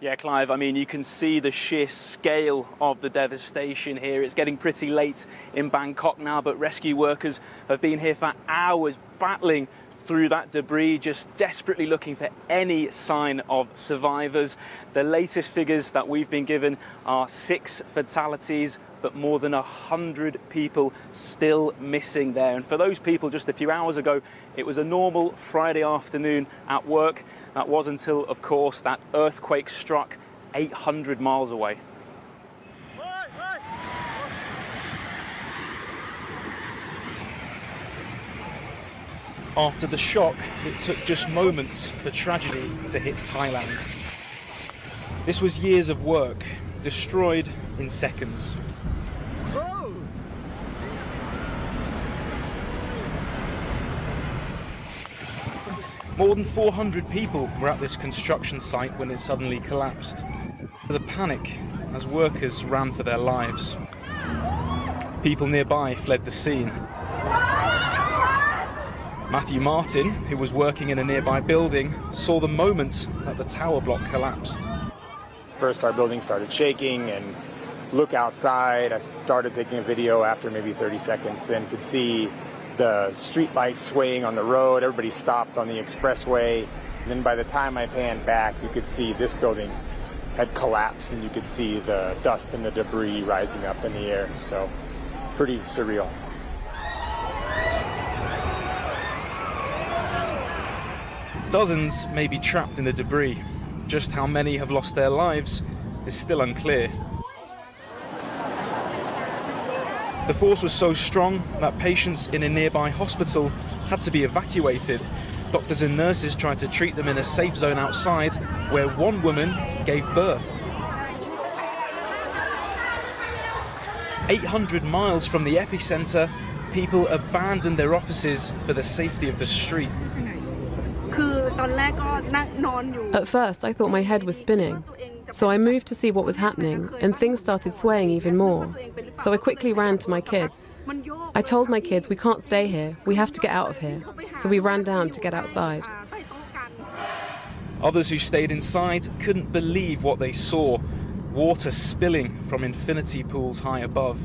Yeah, Clive, I mean, you can see the sheer scale of the devastation here. It's getting pretty late in Bangkok now, but rescue workers have been here for hours battling through that debris, just desperately looking for any sign of survivors. The latest figures that we've been given are 6 fatalities, but more than 100 people still missing there. And for those people just a few hours ago, it was a normal Friday afternoon at work. That was until, of course, that earthquake struck 800 miles away. After the shock, it took just moments for tragedy to hit Thailand. This was years of work, destroyed in seconds. More than 400 people were at this construction site when it suddenly collapsed. The panic as workers ran for their lives. People nearby fled the scene. Matthew Martin, who was working in a nearby building, saw the moment that the tower block collapsed. First, our building started shaking, and look outside. I started taking a video after maybe 30 seconds and could see the street lights swaying on the road. Everybody stopped on the expressway. And then by the time I panned back, you could see this building had collapsed, and you could see the dust and the debris rising up in the air. So pretty surreal. Dozens may be trapped in the debris. Just how many have lost their lives is still unclear. The force was so strong that patients in a nearby hospital had to be evacuated. Doctors and nurses tried to treat them in a safe zone outside, where one woman gave birth. 800 miles from the epicenter, people abandoned their offices for the safety of the street. At first, I thought my head was spinning. So I moved to see what was happening, and things started swaying even more. So I quickly ran to my kids. I told my kids, we can't stay here, we have to get out of here. So we ran down to get outside. Others who stayed inside couldn't believe what they saw. Water spilling from infinity pools high above.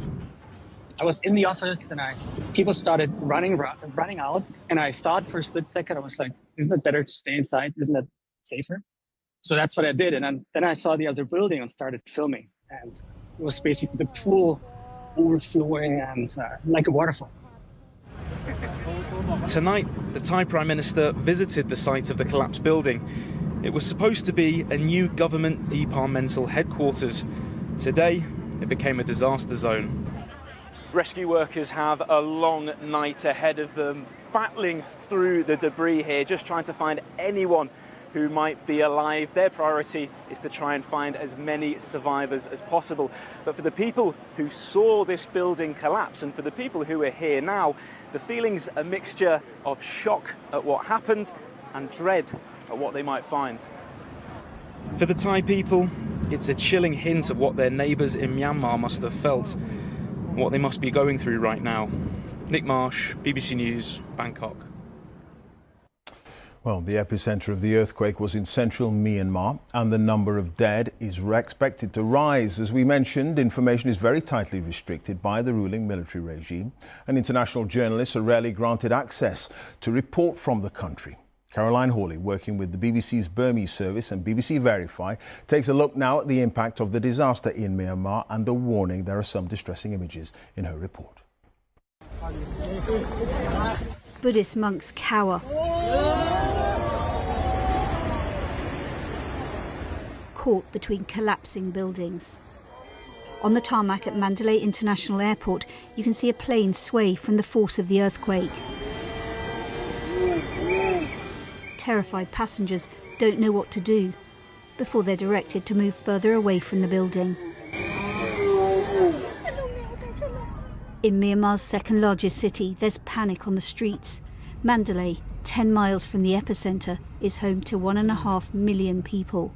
I was in the office, and people started running out, and I thought for a split second, I was like, isn't it better to stay inside? Isn't that safer? So that's what I did, and then I saw the other building and started filming, and it was basically the pool overflowing and like a waterfall. Tonight, the Thai Prime Minister visited the site of the collapsed building. It was supposed to be a new government departmental headquarters. Today, it became a disaster zone. Rescue workers have a long night ahead of them, battling through the debris here, just trying to find anyone who might be alive. Their priority is to try and find as many survivors as possible. But for the people who saw this building collapse, and for the people who are here now, the feeling's a mixture of shock at what happened and dread at what they might find. For the Thai people, it's a chilling hint of what their neighbours in Myanmar must have felt, what they must be going through right now. Nick Marsh, BBC News, Bangkok. Well, the epicenter of the earthquake was in central Myanmar, and the number of dead is expected to rise. As we mentioned, information is very tightly restricted by the ruling military regime, and international journalists are rarely granted access to report from the country. Caroline Hawley, working with the BBC's Burmese service and BBC Verify, takes a look now at the impact of the disaster in Myanmar and a warning there are some distressing images in her report. Buddhist monks cower. Caught between collapsing buildings. On the tarmac at Mandalay International Airport, you can see a plane sway from the force of the earthquake. Terrified passengers don't know what to do before they're directed to move further away from the building. In Myanmar's second largest city, there's panic on the streets. Mandalay, 10 miles from the epicenter, is home to 1.5 million people.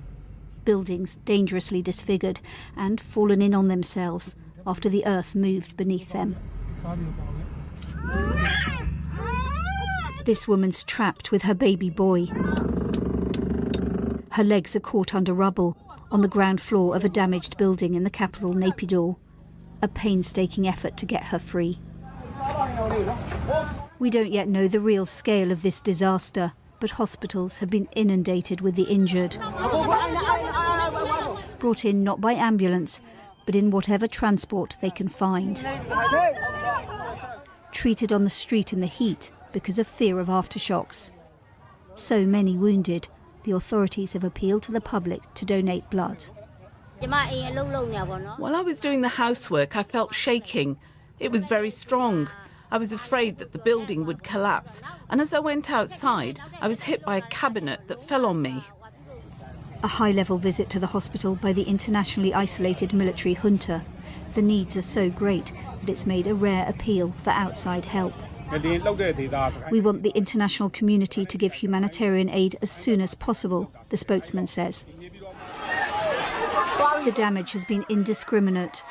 Buildings dangerously disfigured and fallen in on themselves after the earth moved beneath them. This woman's trapped with her baby boy. Her legs are caught under rubble on the ground floor of a damaged building in the capital, Naypyidaw. A painstaking effort to get her free. We don't yet know the real scale of this disaster, but hospitals have been inundated with the injured. Brought in not by ambulance, but in whatever transport they can find. Treated on the street in the heat because of fear of aftershocks. So many wounded, the authorities have appealed to the public to donate blood. While I was doing the housework, I felt shaking. It was very strong. I was afraid that the building would collapse, and as I went outside, I was hit by a cabinet that fell on me. A high-level visit to the hospital by the internationally isolated military junta. The needs are so great that it's made a rare appeal for outside help. We want the international community to give humanitarian aid as soon as possible, the spokesman says. The damage has been indiscriminate.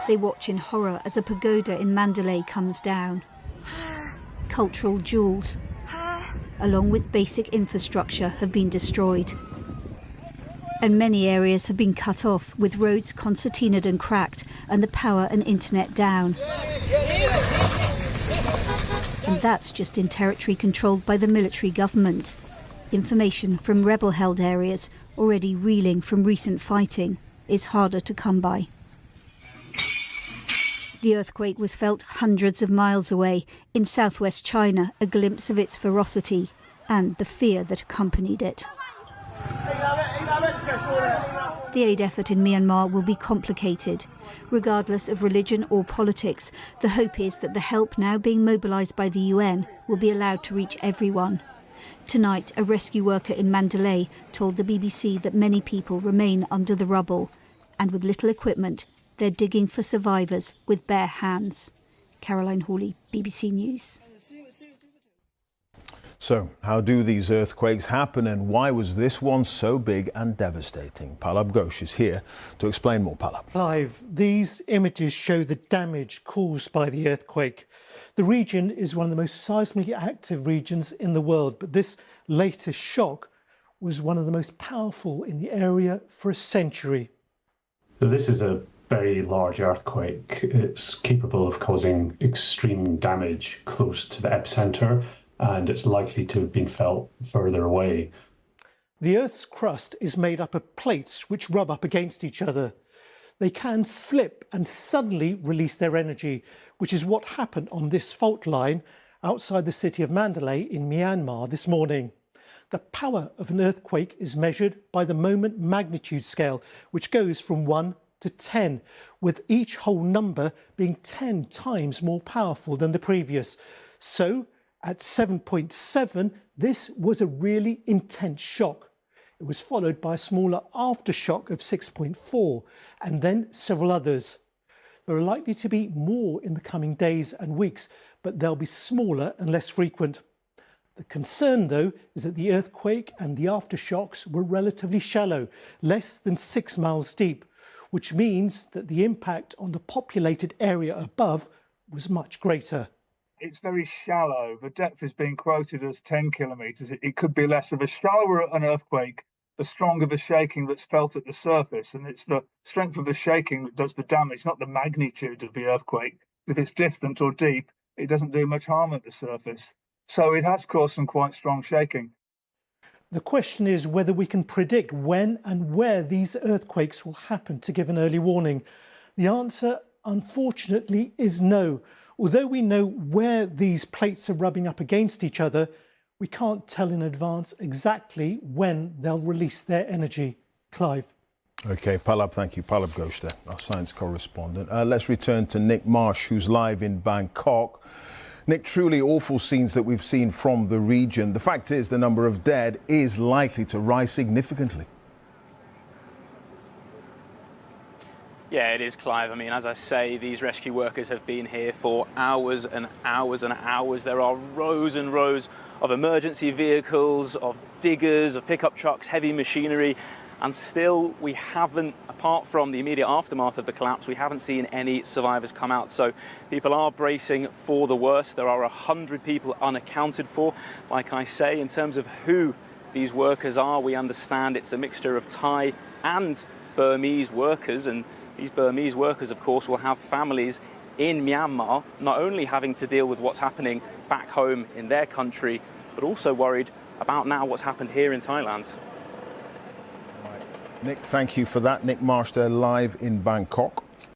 They watch in horror as a pagoda in Mandalay comes down. Cultural jewels, along with basic infrastructure, have been destroyed. And many areas have been cut off, with roads concertinaed and cracked, and the power and internet down. And that's just in territory controlled by the military government. Information from rebel-held areas, already reeling from recent fighting, is harder to come by. The earthquake was felt hundreds of miles away, in southwest China, a glimpse of its ferocity and the fear that accompanied it. The aid effort in Myanmar will be complicated. Regardless of religion or politics, the hope is that the help now being mobilised by the UN will be allowed to reach everyone. Tonight, a rescue worker in Mandalay told the BBC that many people remain under the rubble, and with little equipment, they're digging for survivors with bare hands. Caroline Hawley, BBC News. So, how do these earthquakes happen, and why was this one so big and devastating? Palab Ghosh is here to explain more. Palab. Clive, these images show the damage caused by the earthquake. The region is one of the most seismically active regions in the world, but this latest shock was one of the most powerful in the area for a century. So this is a very large earthquake. It's capable of causing extreme damage close to the epicenter, and it's likely to have been felt further away. The Earth's crust is made up of plates which rub up against each other. They can slip and suddenly release their energy, which is what happened on this fault line outside the city of Mandalay in Myanmar this morning. The power of an earthquake is measured by the moment magnitude scale, which goes from 1 to 10, with each whole number being 10 times more powerful than the previous. So, at 7.7, this was a really intense shock. It was followed by a smaller aftershock of 6.4, and then several others. There are likely to be more in the coming days and weeks, but they'll be smaller and less frequent. The concern, though, is that the earthquake and the aftershocks were relatively shallow, less than 6 miles deep, which means that the impact on the populated area above was much greater. It's very shallow. The depth is being quoted as 10 kilometres. It could be less. The shallower an earthquake, the stronger the shaking that's felt at the surface. And it's the strength of the shaking that does the damage, not the magnitude of the earthquake. If it's distant or deep, it doesn't do much harm at the surface. So it has caused some quite strong shaking. The question is whether we can predict when and where these earthquakes will happen to give an early warning. The answer, unfortunately, is no. Although we know where these plates are rubbing up against each other, we can't tell in advance exactly when they'll release their energy. Clive. OK, Palab, thank you. Palab Ghosh there, our science correspondent. Let's return to Nick Marsh, who's live in Bangkok. Nick, truly awful scenes that we've seen from the region. The fact is the number of dead is likely to rise significantly. Yeah, it is, Clive. I mean, as I say, these rescue workers have been here for hours and hours and hours. There are rows and rows of emergency vehicles, of diggers, of pickup trucks, heavy machinery, and still we haven't, apart from the immediate aftermath of the collapse, we haven't seen any survivors come out. So people are bracing for the worst. There are 100 people unaccounted for. Like I say, in terms of who these workers are. We understand it's a mixture of Thai and Burmese workers, and these Burmese workers, of course, will have families in Myanmar, not only having to deal with what's happening back home in their country, but also worried about now what's happened here in Thailand. Nick, thank you for that. Nick Marsh there live in Bangkok.